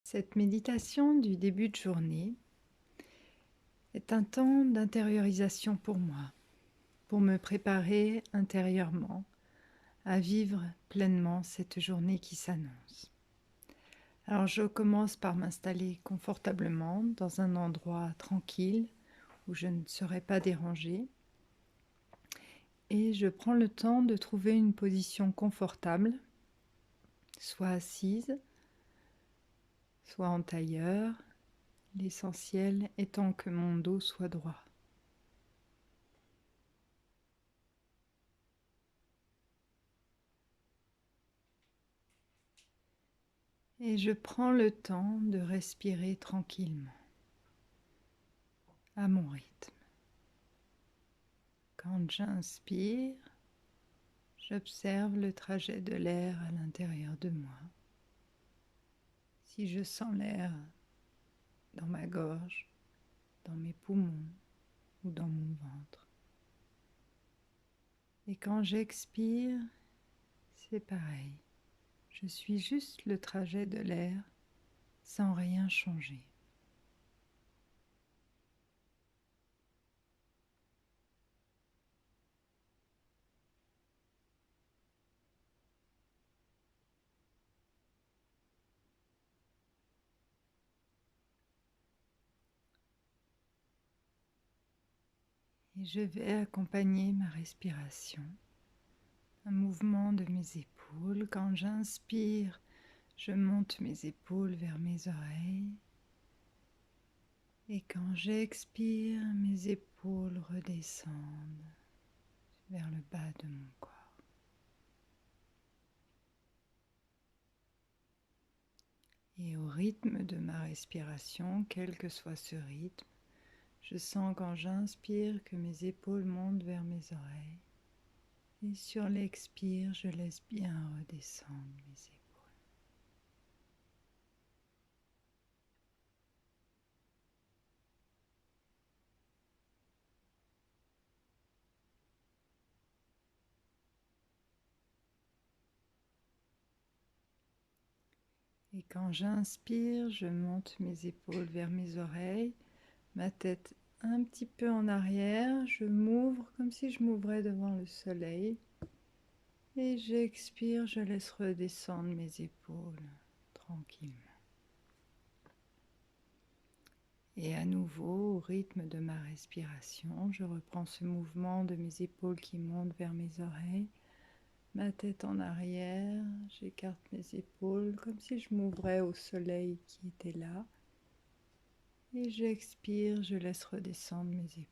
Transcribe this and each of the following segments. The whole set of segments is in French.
Cette méditation du début de journée est un temps d'intériorisation pour moi, pour me préparer intérieurement à vivre pleinement cette journée qui s'annonce. Alors je commence par m'installer confortablement dans un endroit tranquille où je ne serai pas dérangée et je prends le temps de trouver une position confortable, soit assise, soit en tailleur, l'essentiel étant que mon dos soit droit. Et je prends le temps de respirer tranquillement, à mon rythme. Quand j'inspire, j'observe le trajet de l'air à l'intérieur de moi. Si je sens l'air dans ma gorge, dans mes poumons ou dans mon ventre. Et quand j'expire, c'est pareil. Je suis juste le trajet de l'air sans rien changer. Et je vais accompagner ma respiration. Un mouvement de mes épaules. Quand j'inspire, je monte mes épaules vers mes oreilles. Et quand j'expire, mes épaules redescendent vers le bas de mon corps. Et au rythme de ma respiration, quel que soit ce rythme, je sens quand j'inspire que mes épaules montent vers mes oreilles. Et sur l'expire, je laisse bien redescendre mes épaules. Et quand j'inspire, je monte mes épaules vers mes oreilles, ma tête un petit peu en arrière, je m'ouvre comme si je m'ouvrais devant le soleil. Et j'expire, je laisse redescendre mes épaules tranquillement. Et à nouveau, au rythme de ma respiration, je reprends ce mouvement de mes épaules qui montent vers mes oreilles, ma tête en arrière, j'écarte mes épaules comme si je m'ouvrais au soleil qui était là. Et j'expire, je laisse redescendre mes épaules.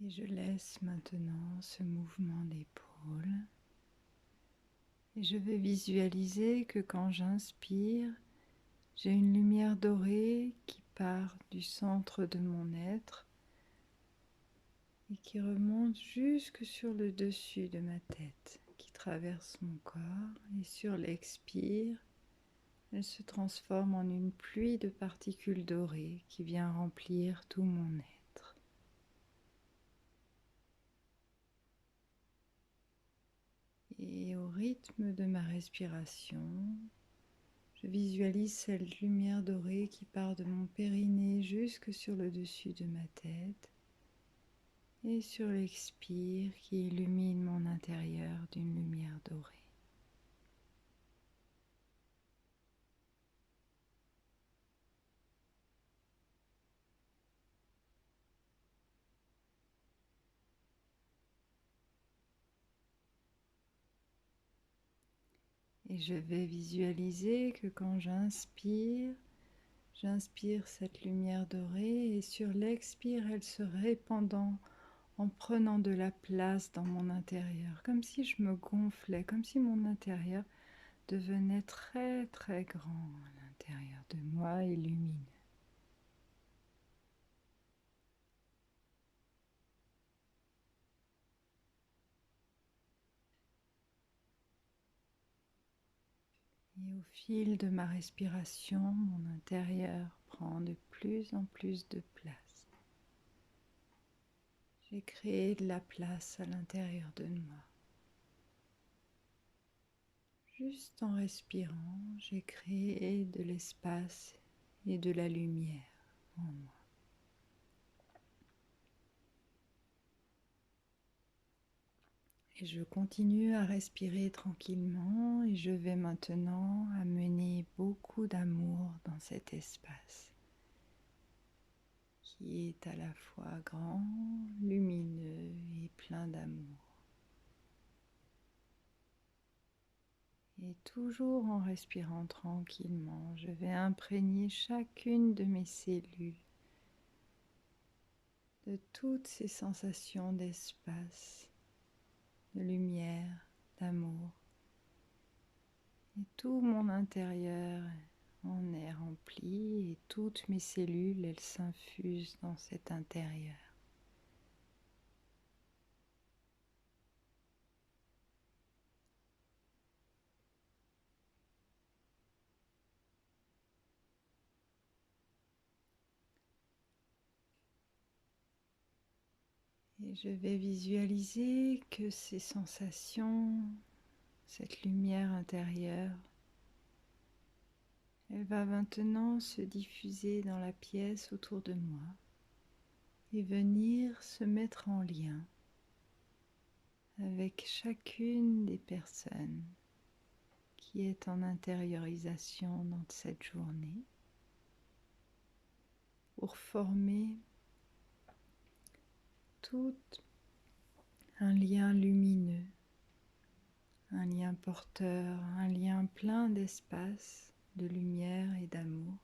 Et je laisse maintenant ce mouvement d'épaule. Et je vais visualiser que quand j'inspire, j'ai une lumière dorée qui part du centre de mon être et qui remonte jusque sur le dessus de ma tête, qui traverse mon corps. Et sur l'expire, elle se transforme en une pluie de particules dorées qui vient remplir tout mon être. Et au rythme de ma respiration, je visualise cette lumière dorée qui part de mon périnée jusque sur le dessus de ma tête et sur l'expire qui illumine mon intérieur d'une lumière dorée. Et je vais visualiser que quand j'inspire cette lumière dorée et sur l'expire, elle se répandant en prenant de la place dans mon intérieur, comme si je me gonflais, comme si mon intérieur devenait très très grand à l'intérieur de moi et lumineux. Et au fil de ma respiration, mon intérieur prend de plus en plus de place. J'ai créé de la place à l'intérieur de moi. Juste en respirant, j'ai créé de l'espace et de la lumière en moi. Et je continue à respirer tranquillement et je vais maintenant amener beaucoup d'amour dans cet espace qui est à la fois grand, lumineux et plein d'amour. Et toujours en respirant tranquillement, je vais imprégner chacune de mes cellules de toutes ces sensations d'espace, de lumière, d'amour. Et tout mon intérieur en est rempli et toutes mes cellules, elles s'infusent dans cet intérieur. Et je vais visualiser que ces sensations, cette lumière intérieure, elle va maintenant se diffuser dans la pièce autour de moi et venir se mettre en lien avec chacune des personnes qui est en intériorisation dans cette journée pour former tout un lien lumineux, un lien porteur, un lien plein d'espace, de lumière et d'amour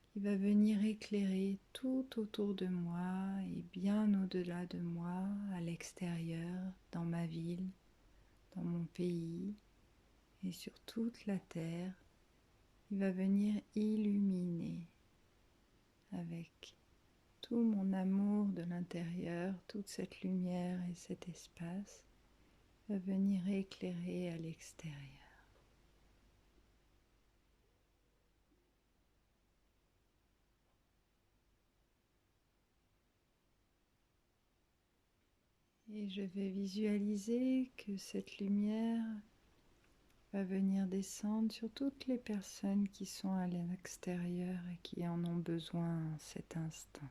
qui va venir éclairer tout autour de moi et bien au-delà de moi, à l'extérieur, dans ma ville, dans mon pays et sur toute la terre. Il va venir illuminer avec tout mon amour de l'intérieur, toute cette lumière et cet espace va venir éclairer à l'extérieur. Et je vais visualiser que cette lumière va venir descendre sur toutes les personnes qui sont à l'extérieur et qui en ont besoin en cet instant.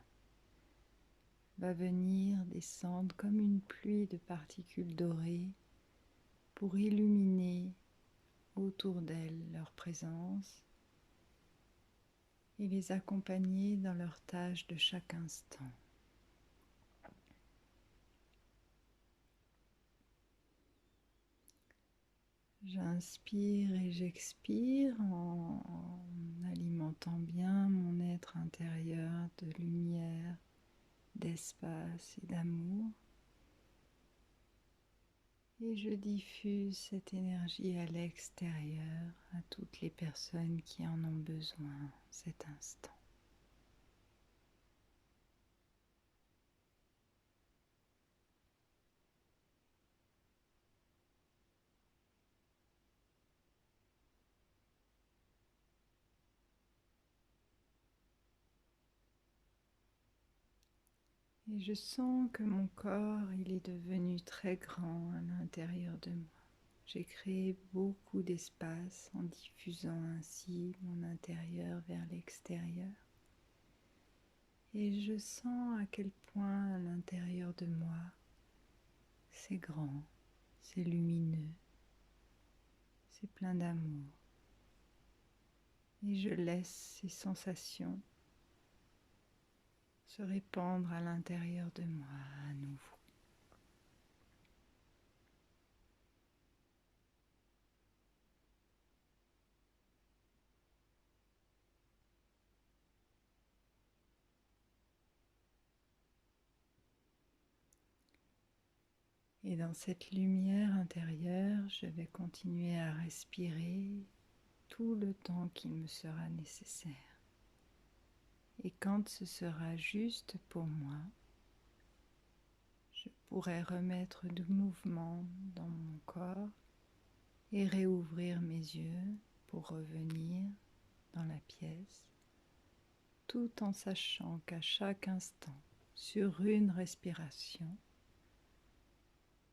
Va venir descendre comme une pluie de particules dorées pour illuminer autour d'elles leur présence et les accompagner dans leurs tâches de chaque instant. J'inspire et j'expire en alimentant bien mon être intérieur de lumière, d'espace et d'amour. Et je diffuse cette énergie à l'extérieur, à toutes les personnes qui en ont besoin en cet instant. Et je sens que mon corps, il est devenu très grand à l'intérieur de moi. J'ai créé beaucoup d'espace en diffusant ainsi mon intérieur vers l'extérieur. Et je sens à quel point à l'intérieur de moi, c'est grand, c'est lumineux, c'est plein d'amour. Et je laisse ces sensations se répandre à l'intérieur de moi à nouveau. Et dans cette lumière intérieure, je vais continuer à respirer tout le temps qu'il me sera nécessaire. Et quand ce sera juste pour moi, je pourrai remettre du mouvement dans mon corps et réouvrir mes yeux pour revenir dans la pièce, tout en sachant qu'à chaque instant, sur une respiration,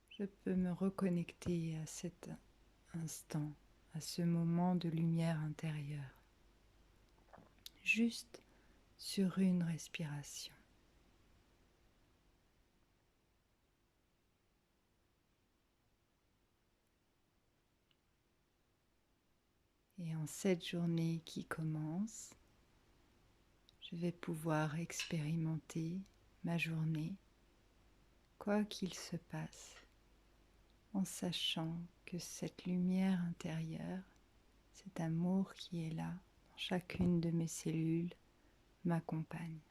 je peux me reconnecter à cet instant, à ce moment de lumière intérieure, juste sur une respiration. Et en cette journée qui commence, je vais pouvoir expérimenter ma journée, quoi qu'il se passe, en sachant que cette lumière intérieure, cet amour qui est là, dans chacune de mes cellules, m'accompagne.